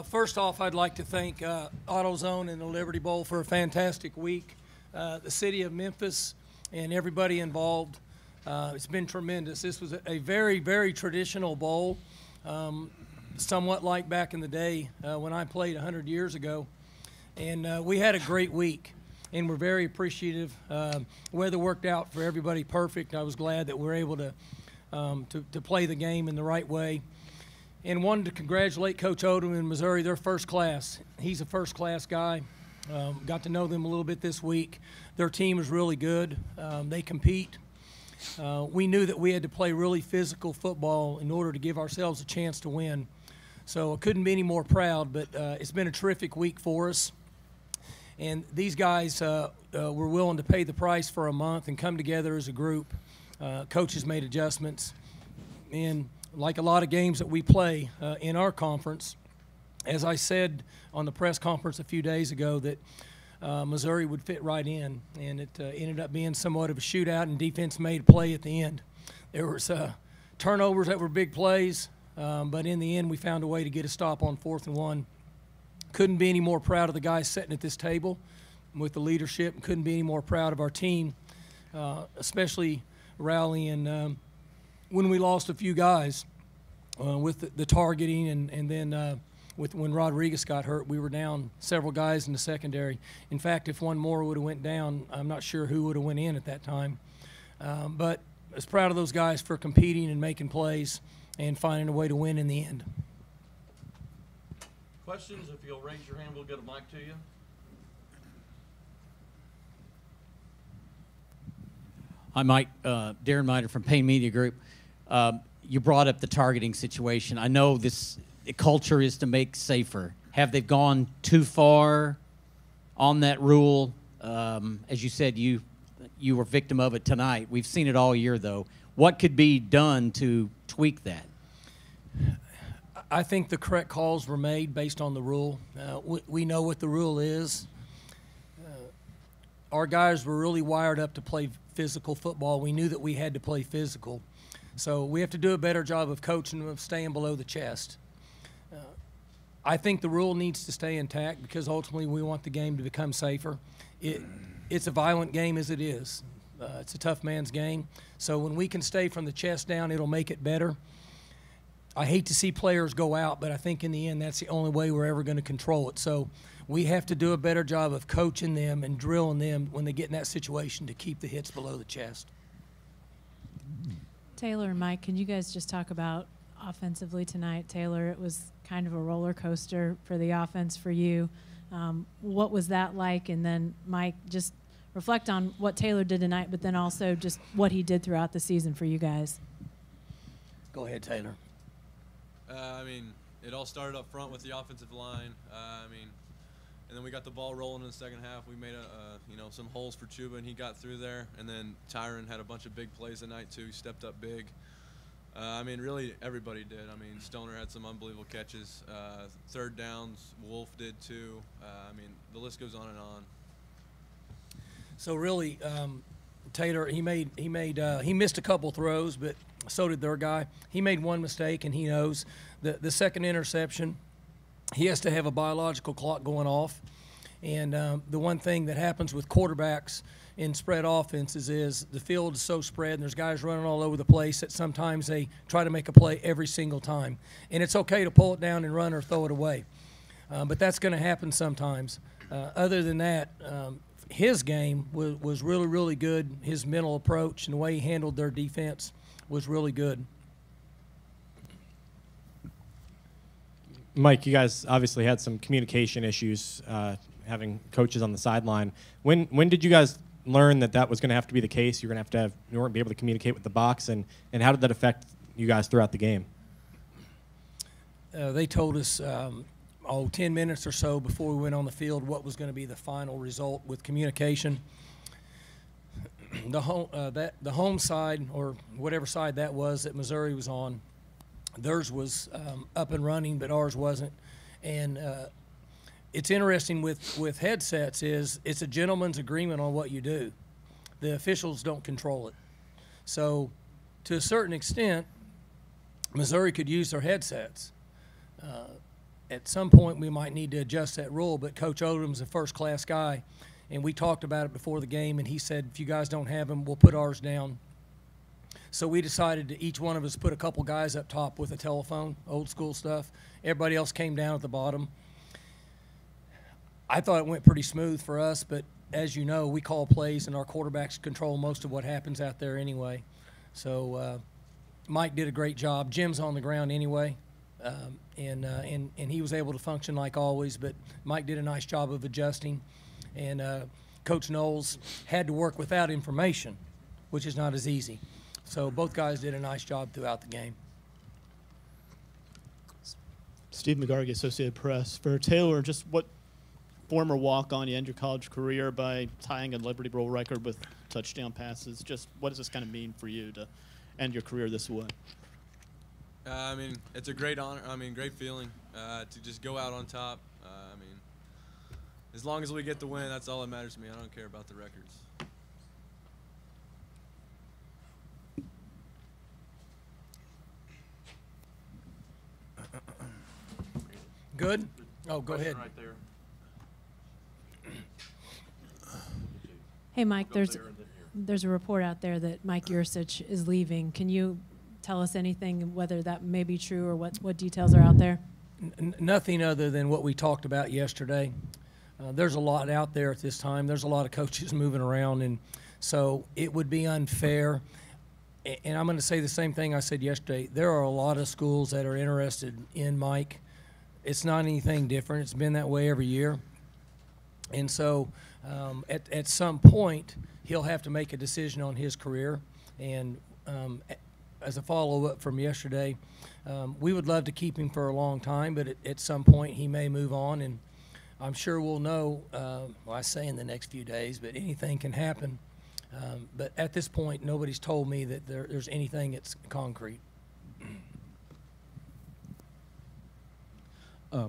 First off, I'd like to thank AutoZone and the Liberty Bowl for a fantastic week. The city of Memphis and everybody involved, it's been tremendous. This was a very, very traditional bowl, somewhat like back in the day when I played 100 years ago. And we had a great week, and we're very appreciative. Weather worked out for everybody perfect. I was glad that we were able to play the game in the right way. And wanted to congratulate Coach Odom in Missouri. They're first class. He's a first-class guy. Got to know them a little bit this week. Their team is really good. They compete. We knew that we had to play really physical football in order to give ourselves a chance to win. So I couldn't be any more proud, but it's been a terrific week for us. And these guys were willing to pay the price for a month and come together as a group. Coaches made adjustments. And like a lot of games that we play in our conference, as I said on the press conference a few days ago, that Missouri would fit right in, and it ended up being somewhat of a shootout, and defense made a play at the end. There was turnovers that were big plays, but in the end we found a way to get a stop on 4th and 1. Couldn't be any more proud of the guys sitting at this table with the leadership, and couldn't be any more proud of our team, especially rallying when we lost a few guys with the targeting, and then when Rodriguez got hurt, we were down several guys in the secondary. In fact, if one more would have went down, I'm not sure who would have went in at that time. But I was proud of those guys for competing and making plays and finding a way to win in the end. Questions? If you'll raise your hand, we'll get a mic to you. Hi, Mike. Darren Miner from Payne Media Group. You brought up the targeting situation. I know the culture is to make safer. Have they gone too far on that rule? As you said, you were a victim of it tonight. We've seen it all year, though. What could be done to tweak that? I think the correct calls were made based on the rule. We know what the rule is. Our guys were really wired up to play physical football. We knew that we had to play physical. So we have to do a better job of coaching them, of staying below the chest. I think the rule needs to stay intact because ultimately we want the game to become safer. It's a violent game as it is. It's a tough man's game. So when we can stay from the chest down, it'll make it better. I hate to see players go out, but I think in the end that's the only way we're ever going to control it. So we have to do a better job of coaching them and drilling them when they get in that situation to keep the hits below the chest. Taylor and Mike, can you guys just talk about offensively tonight? Taylor, it was kind of a roller coaster for the offense for you. What was that like? And then, Mike, just reflect on what Taylor did tonight, but then also just what he did throughout the season for you guys. Go ahead, Taylor. It all started up front with the offensive line. And then we got the ball rolling in the second half. We made some holes for Chuba, and he got through there. And then Tyron had a bunch of big plays tonight too. He stepped up big. Really everybody did. Stoner had some unbelievable catches. Third downs, Wolf did too. The list goes on and on. So really, Taylor, he missed a couple throws, but so did their guy. He made one mistake, and he knows the second interception. He has to have a biological clock going off. And the one thing that happens with quarterbacks in spread offenses is the field is so spread and there's guys running all over the place that sometimes they try to make a play every single time. And it's okay to pull it down and run or throw it away. But that's going to happen sometimes. Other than that, his game was really, really good. His mental approach and the way he handled their defense was really good. Mike, you guys obviously had some communication issues having coaches on the sideline. When did you guys learn that was going to have to be the case? You weren't be able to communicate with the box, and how did that affect you guys throughout the game? They told us 10 minutes or so before we went on the field what was going to be the final result with communication. The home side, or whatever side that was that Missouri was on, theirs was up and running, but ours wasn't. And it's interesting with headsets is it's a gentleman's agreement on what you do. The officials don't control it. So to a certain extent, Missouri could use their headsets. at some point we might need to adjust that rule, but Coach Odom's a first-class guy, and we talked about it before the game, and he said, if you guys don't have him, we'll put ours down. So we decided to each one of us put a couple guys up top with a telephone, old school stuff. Everybody else came down at the bottom. I thought it went pretty smooth for us, but as you know, we call plays and our quarterbacks control most of what happens out there anyway. So Mike did a great job. Jim's on the ground anyway, and he was able to function like always, but Mike did a nice job of adjusting. And Coach Knowles had to work without information, which is not as easy. So both guys did a nice job throughout the game. Steve McGargy, Associated Press. For Taylor, just what former walk-on you end your college career by tying a Liberty Bowl record with touchdown passes? Just what does this kind of mean for you to end your career this way? I mean, it's a great honor. I mean, great feeling to just go out on top. I mean, as long as we get the win, that's all that matters to me. I don't care about the records. Good? Oh, go ahead. Right there. Hey, Mike, Go there's there and then here. there's a report out there that Mike Yursich is leaving. Can you tell us anything, whether that may be true or what details are out there? Nothing other than what we talked about yesterday. There's a lot out there at this time. There's a lot of coaches moving around, and so it would be unfair. And I'm going to say the same thing I said yesterday. There are a lot of schools that are interested in Mike. It's not anything different. It's been that way every year. And so at some point, he'll have to make a decision on his career. And as a follow-up from yesterday, we would love to keep him for a long time, but at some point he may move on. And I'm sure we'll know, well, I say in the next few days, but anything can happen. But at this point, nobody's told me that there's anything that's concrete.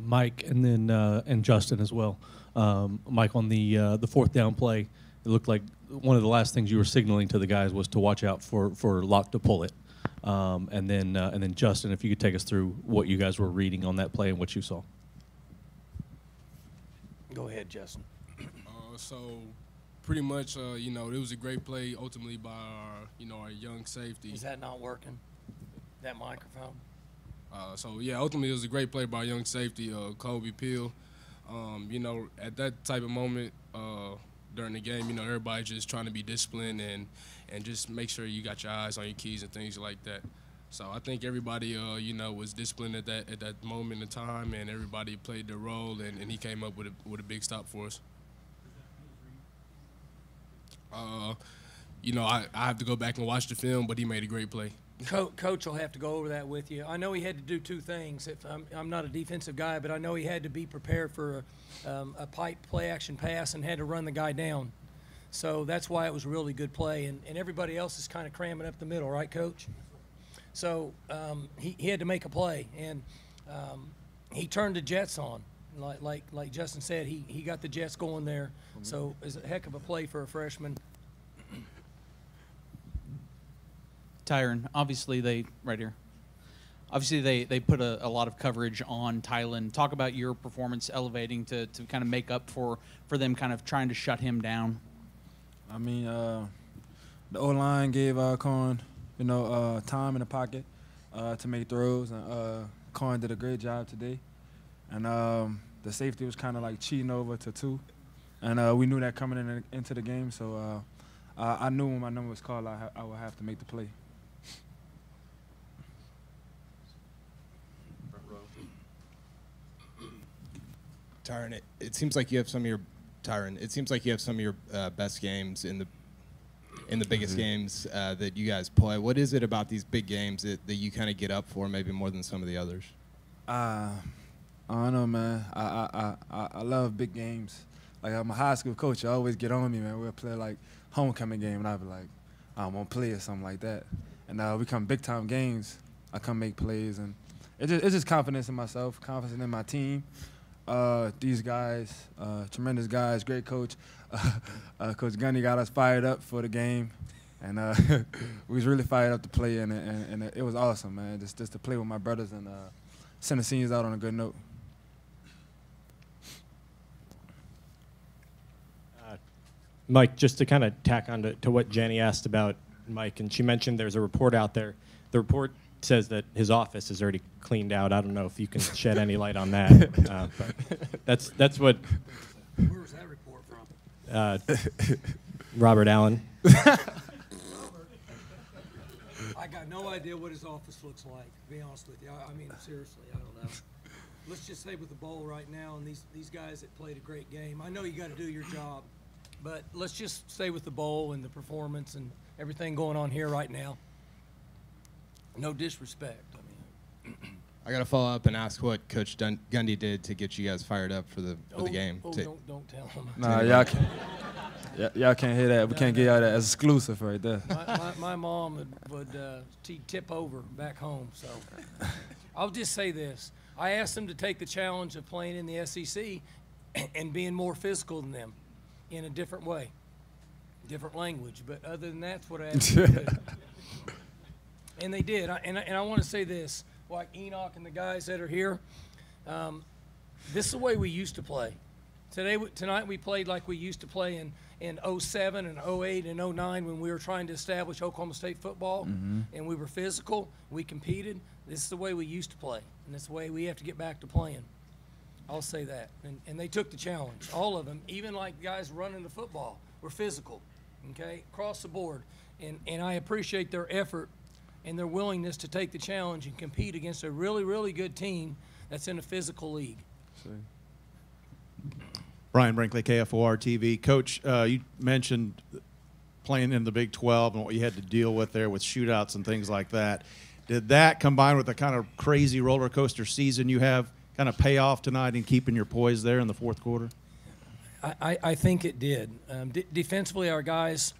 Mike, and then and Justin as well. Mike, on the fourth down play, it looked like one of the last things you were signaling to the guys was to watch out for Locke to pull it. And then Justin, if you could take us through what you guys were reading on that play and what you saw. Go ahead, Justin. So pretty much, you know, it was a great play ultimately by our young safety. Is that not working, that microphone? So yeah, ultimately it was a great play by our young safety, Kobe Peel. You know, at that type of moment during the game, you know, everybody's just trying to be disciplined and just make sure you got your eyes on your keys and things like that. So I think everybody, you know, was disciplined at that moment in time, and everybody played their role, and he came up with a big stop for us. You know, I have to go back and watch the film, but he made a great play. Coach will have to go over that with you. I know he had to do two things. If I'm not a defensive guy, but I know he had to be prepared for a pipe play-action pass and had to run the guy down. So that's why it was a really good play. And everybody else is kind of cramming up the middle, right, Coach? So he had to make a play, and he turned the Jets on. Like Justin said, he got the Jets going there. So it's a heck of a play for a freshman. Tyron, obviously they put a lot of coverage on Tylen. Talk about your performance elevating to kind of make up for them kind of trying to shut him down. I mean, the O-line gave Cohen, time in the pocket to make throws, and Cohen did a great job today. And the safety was kind of like cheating over to 2, and we knew that coming into the game. So I knew when my number was called, I would have to make the play. Tyron, it seems like you have some of your best games in the biggest games that you guys play. What is it about these big games that you kind of get up for, maybe more than some of the others? I don't know, man. I love big games. Like, I'm a high school coach. I always get on me, man. We'll play like homecoming game, and I'll be like, I won't play or something like that. And we come big time games, I come make plays, and it's just confidence in myself, confidence in my team. These guys, tremendous guys, great coach. Coach Gunny got us fired up for the game, and we was really fired up to play, and it was awesome, man. Just to play with my brothers and send the seniors out on a good note. Mike, just to kind of tack on to what Jenny asked about Mike, and she mentioned there's a report out there. The report says that his office is already cleaned out. I don't know if you can shed any light on that. But that's what. Where was that report from? Robert Allen. I got no idea what his office looks like, to be honest with you. I mean, seriously, I don't know. Let's just say with the bowl right now and these guys that played a great game, I know you got to do your job, but let's just stay with the bowl and the performance and everything going on here right now. No disrespect. I mean, I got to follow up and ask what Coach Gundy did to get you guys fired up for the game. Don't tell him. Nah, y'all can't. Y'all can't hear that. We can't get y'all that as exclusive right there. My mom would tip over back home. So I'll just say this. I asked them to take the challenge of playing in the SEC and being more physical than them in a different way, different language. But other than that's what I asked them to do. And they did. And I want to say this, like Enoch and the guys that are here, this is the way we used to play. Tonight we played like we used to play in 07 and 08 and 09 when we were trying to establish Oklahoma State football, and we were physical, we competed. This is the way we used to play, and this is the way we have to get back to playing. I'll say that. And they took the challenge, all of them, even like guys running the football, were physical, okay, across the board. And I appreciate their effort and their willingness to take the challenge and compete against a really, really good team that's in a physical league. Brian Brinkley, KFOR TV. Coach, you mentioned playing in the Big 12 and what you had to deal with there with shootouts and things like that. Did that combine with the kind of crazy roller coaster season you have kind of pay off tonight in keeping your poise there in the fourth quarter? I think it did. Defensively, our guys,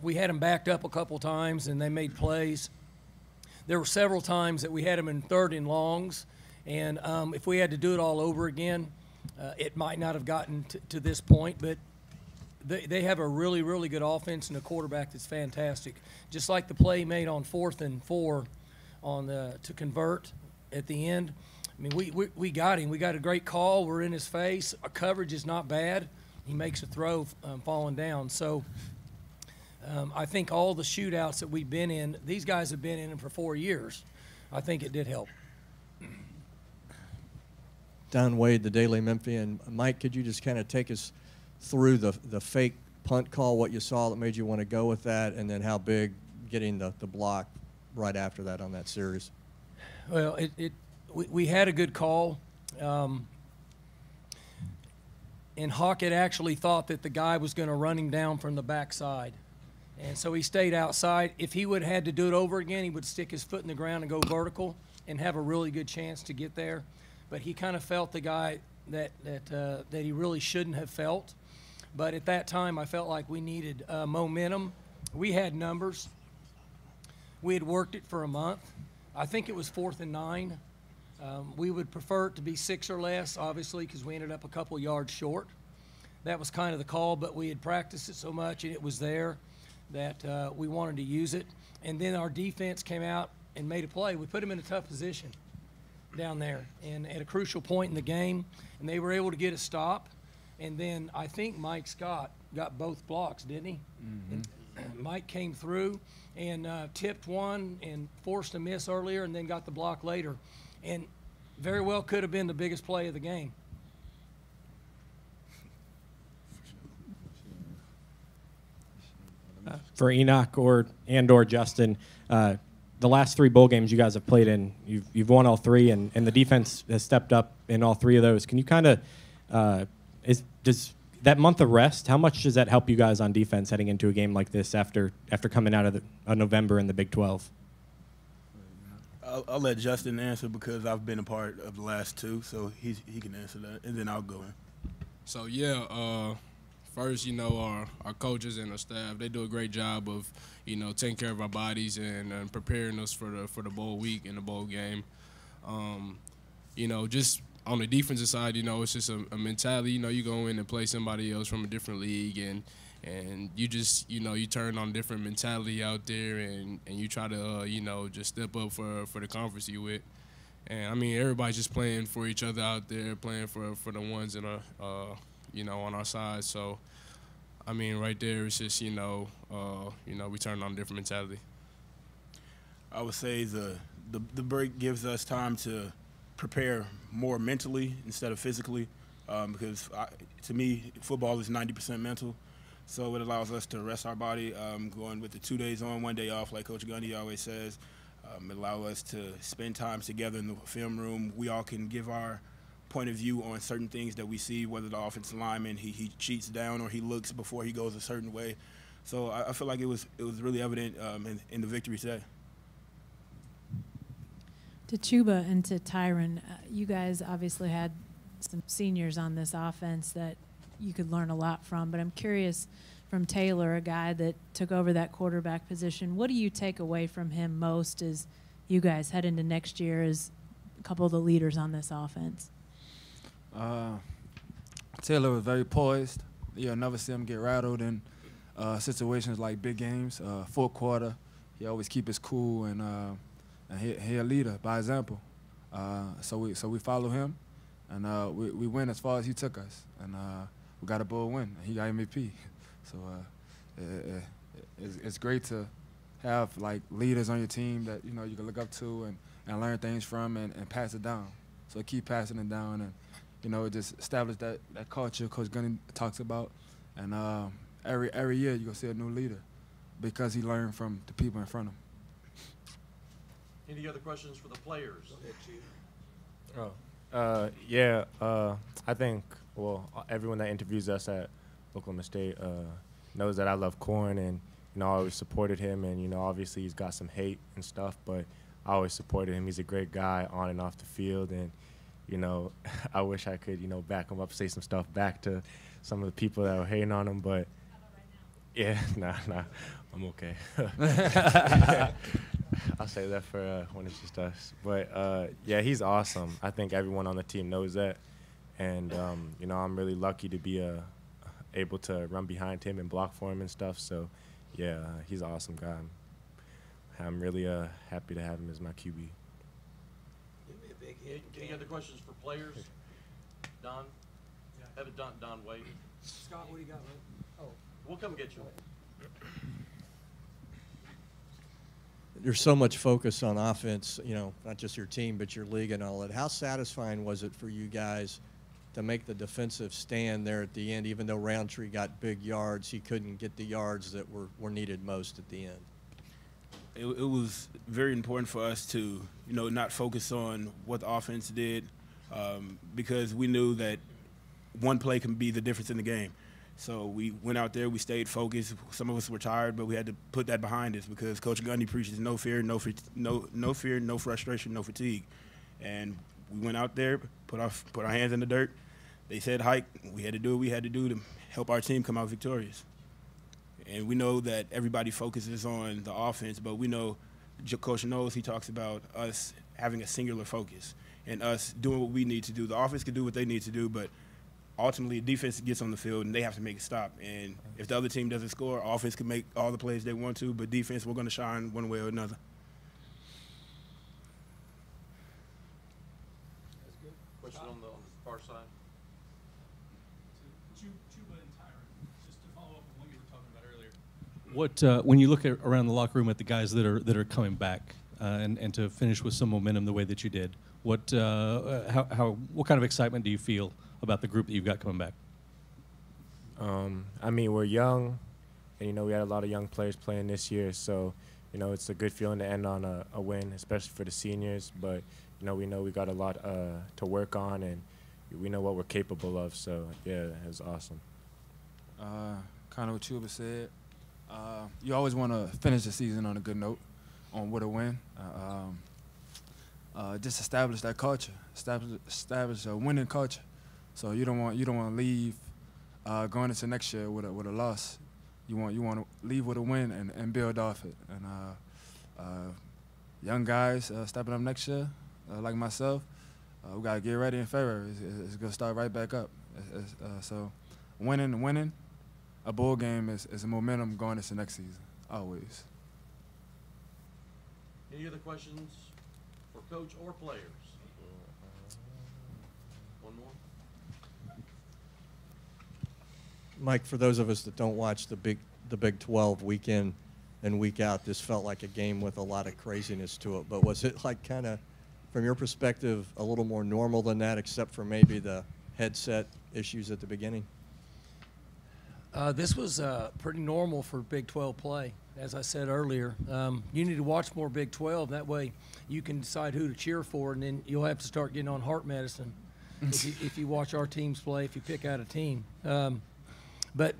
we had them backed up a couple times and they made plays. There were several times that we had them in third and longs, and if we had to do it all over again, it might not have gotten to this point, but they have a really, really good offense and a quarterback that's fantastic. Just like the play made on 4th and 4 to convert at the end. I mean, we got him. We got a great call. We're in his face. Our coverage is not bad. He makes a throw falling down. So I think all the shootouts that we've been in, these guys have been in them for 4 years. I think it did help. Don Wade, the Daily Memphian. Mike, could you just kind of take us through the fake punt call, what you saw that made you want to go with that, and then how big getting the block right after that on that series? Well, we had a good call. And Hawk had actually thought that the guy was going to run him down from the backside. And so he stayed outside. If he would have had to do it over again, he would stick his foot in the ground and go vertical and have a really good chance to get there. But he kind of felt the guy that he really shouldn't have felt. But at that time, I felt like we needed momentum. We had numbers. We had worked it for a month. I think it was 4th and 9. We would prefer it to be 6 or less, obviously, because we ended up a couple yards short. That was kind of the call, but we had practiced it so much and it was there that we wanted to use it. And then our defense came out and made a play. We put them in a tough position down there and at a crucial point in the game, and they were able to get a stop. And then I think Mike Scott got both blocks, didn't he? And Mike came through and tipped one and forced a miss earlier and then got the block later. And very well could have been the biggest play of the game. For Enoch or Justin, the last 3 bowl games you guys have played in, you've won all 3, and the defense has stepped up in all 3 of those. Can you kind of does that month of rest, how much does that help you guys on defense heading into a game like this after coming out of November in the Big 12? I'll let Justin answer because I've been a part of the last 2, so he can answer that, and then I'll go in. So yeah, first, our coaches and our staff, they do a great job of, taking care of our bodies and preparing us for the bowl week and the bowl game. Just on the defensive side, it's just a mentality. You go in and play somebody else from a different league, and you just, you turn on a different mentality out there, and you try to, just step up for the conference you with. And, I mean, everybody's just playing for each other out there, playing for the ones that are, on our side. So, I mean, right there, it's just, we turned on a different mentality. I would say the break gives us time to prepare more mentally instead of physically, because to me, football is 90% mental. So it allows us to rest our body, going with the 2 days on, 1 day off, like Coach Gundy always says. It allows us to spend time together in the film room. We all can give our point of view on certain things that we see, whether the offensive lineman, he cheats down or he looks before he goes a certain way. So I feel like it was really evident in the victory today. To Chuba and to Tyron, you guys obviously had some seniors on this offense that you could learn a lot from, but I'm curious from Taylor, a guy that took over that quarterback position, what do you take away from him most as you guys head into next year as a couple of the leaders on this offense? Taylor was very poised. You'll never see him get rattled in situations like big games, fourth quarter. He always keep his cool, and he a leader by example. So we follow him, and we win as far as he took us, and we got a bowl win. He got MVP. So it's great to have like leaders on your team that you can look up to and learn things from and pass it down. So keep passing it down, and it just established that culture Coach Gunny talks about. And every year you're gonna see a new leader because he learned from the people in front of him. Any other questions for the players? I think, everyone that interviews us at Oklahoma State knows that I love Corn, and, I always supported him, and, obviously he's got some hate and stuff, but I always supported him. He's a great guy on and off the field, and, I wish I could, back him up, say some stuff back to some of the people that were hating on him, but yeah, nah, I'm okay. I'll say that for when it's just us. But, yeah, he's awesome. I think everyone on the team knows that. And, I'm really lucky to be able to run behind him and block for him and stuff. So, yeah, he's an awesome guy. I'm really happy to have him as my QB. Give me a big hit. Any other questions for players? Don? Have it Don wait. Scott, what do you got, man? Oh. We'll come get you. There's so much focus on offense, not just your team, but your league and all that. How satisfying was it for you guys to make the defensive stand there at the end, even though Roundtree got big yards, he couldn't get the yards that were needed most at the end? It was very important for us to, not focus on what the offense did, because we knew that one play can be the difference in the game. So we went out there, we stayed focused. Some of us were tired, but we had to put that behind us because Coach Gundy preaches no fear, no fear, no frustration, no fatigue. And we went out there, put our hands in the dirt. They said hike. We had to do what we had to do to help our team come out victorious. And we know that everybody focuses on the offense, but we know Coach knows he talks about us having a singular focus and us doing what we need to do. The offense can do what they need to do, but ultimately, defense gets on the field, and they have to make a stop. And if the other team doesn't score, offense can make all the plays they want to, but defense, we're going to shine one way or another. That's good. Question on the far side. Chuba and Tyron, just to follow up on what you were talking about earlier. When you look around the locker room at the guys that are coming back and to finish with some momentum the way that you did, what kind of excitement do you feel about the group that you've got coming back? We're young, and, we had a lot of young players playing this year, so, it's a good feeling to end on a win, especially for the seniors, but, we know we got a lot to work on, and we know what we're capable of, so, yeah, it was awesome. Kind of what Chuba said. You always want to finish the season on a good note, with a win. Just establish that culture, establish a winning culture. So you don't want to leave going into next year with a loss. You want to leave with a win and build off it. And young guys stepping up next year, like myself, we gotta get ready in February. It's gonna start right back up. So winning a bowl game is a momentum going into next season always. Any other questions for coach or players? One more. Mike, for those of us that don't watch the Big 12 week in and week out, this felt like a game with a lot of craziness to it. But was it like kind of, from your perspective, a little more normal than that, except for maybe the headset issues at the beginning? This was pretty normal for Big 12 play. As I said earlier, you need to watch more Big 12. That way you can decide who to cheer for, and then you'll have to start getting on heart medicine if you watch our teams play, if you pick out a team. But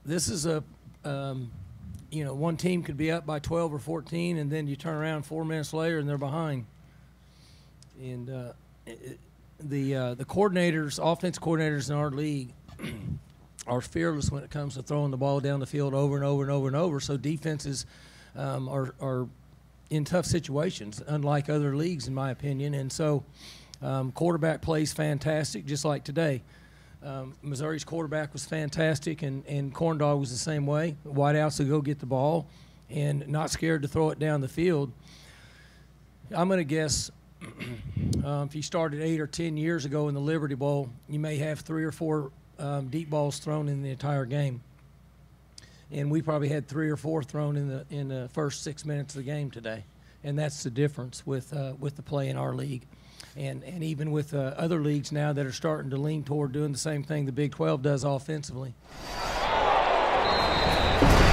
this is a, one team could be up by 12 or 14, and then you turn around 4 minutes later and they're behind. And the coordinators, offense coordinators in our league are fearless when it comes to throwing the ball down the field over and over and over and over. So defenses are in tough situations, unlike other leagues, in my opinion. And so quarterback plays fantastic, just like today. Missouri's quarterback was fantastic, and Corn Dog was the same way. Wideouts will go get the ball and not scared to throw it down the field. I'm going to guess if you started 8 or 10 years ago in the Liberty Bowl, you may have 3 or 4 deep balls thrown in the entire game, and we probably had 3 or 4 thrown in the first 6 minutes of the game today, and that's the difference with the play in our league, and even with other leagues now that are starting to lean toward doing the same thing the Big 12 does offensively.